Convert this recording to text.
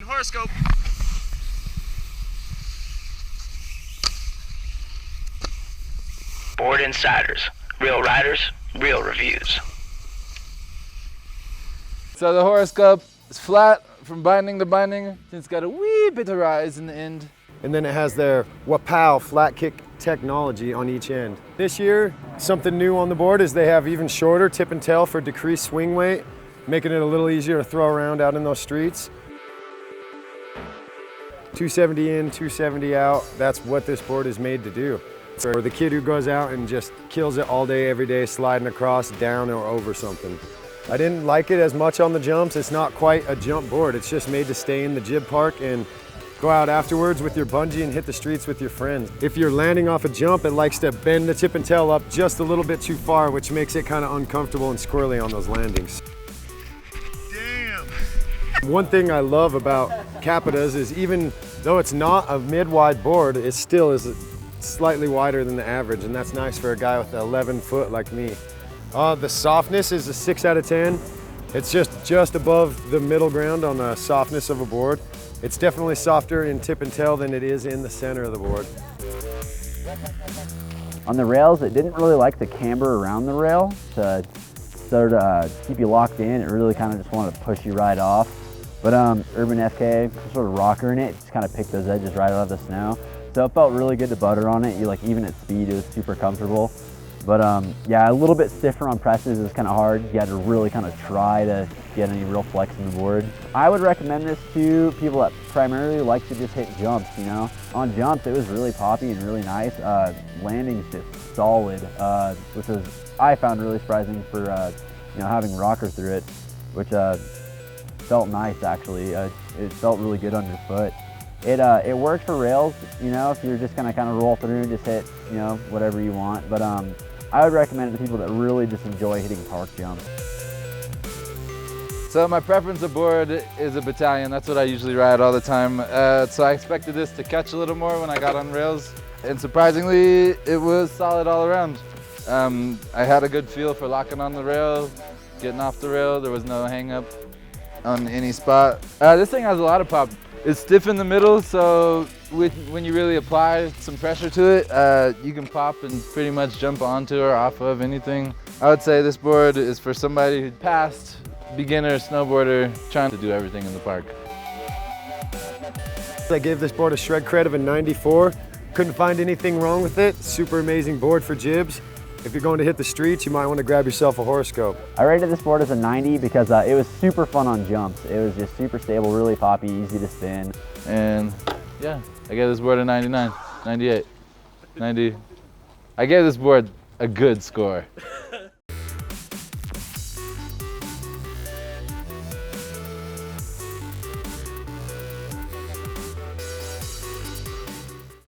Horoscope. Board Insiders. Real riders, real reviews. So the horoscope is flat from binding to binding. It's got a wee bit of rise in the end. And then it has their Wapow flat kick technology on each end. This year, something new on the board is they have even shorter tip and tail for decreased swing weight, making it a little easier to throw around out in those streets. 270 in, 270 out, that's what this board is made to do. For the kid who goes out and just kills it all day, every day, sliding across, down or over something. I didn't like it as much on the jumps. It's not quite a jump board. It's just made to stay in the jib park and go out afterwards with your bungee and hit the streets with your friends. If you're landing off a jump, it likes to bend the tip and tail up just a little bit too far, which makes it kind of uncomfortable and squirrely on those landings. Damn! One thing I love about CAPiTA's is even though it's not a mid-wide board, it still is slightly wider than the average, and that's nice for a guy with 11 foot like me. The softness is a 6 out of 10. It's just above the middle ground on the softness of a board. It's definitely softer in tip and tail than it is in the center of the board. On the rails, it didn't really like to camber around the rail to sort of keep you locked in. It really kind of just wanted to push you right off. But Urban FK, sort of rocker in it, just kind of picked those edges right out of the snow. So it felt really good to butter on it. Even at speed, it was super comfortable. But yeah, a little bit stiffer on presses is kind of hard. You had to really kind of try to get any real flex in the board. I would recommend this to people that primarily like to just hit jumps, On jumps, it was really poppy and really nice. Landings just solid, which was, I found really surprising for, having rocker through it, which felt nice actually. It felt really good on your foot. It works for rails, if you're just gonna kind of roll through and just hit, whatever you want. But I would recommend it to people that really just enjoy hitting park jumps. So my preference of board is a battalion. That's what I usually ride all the time. So I expected this to catch a little more when I got on rails. And surprisingly, it was solid all around. I had a good feel for locking on the rail, getting off the rail. There was no hang up on any spot. This thing has a lot of pop. It's stiff in the middle, so when you really apply some pressure to it, you can pop and pretty much jump onto or off of anything. I would say this board is for somebody who's past beginner snowboarder trying to do everything in the park. I gave this board a CRED of a 94. Couldn't find anything wrong with it. Super amazing board for jibs. If you're going to hit the streets, you might want to grab yourself a horoscope. I rated this board as a 90 because it was super fun on jumps. It was just super stable, really poppy, easy to spin. And yeah, I gave this board a 99, 98, 90. I gave this board a good score.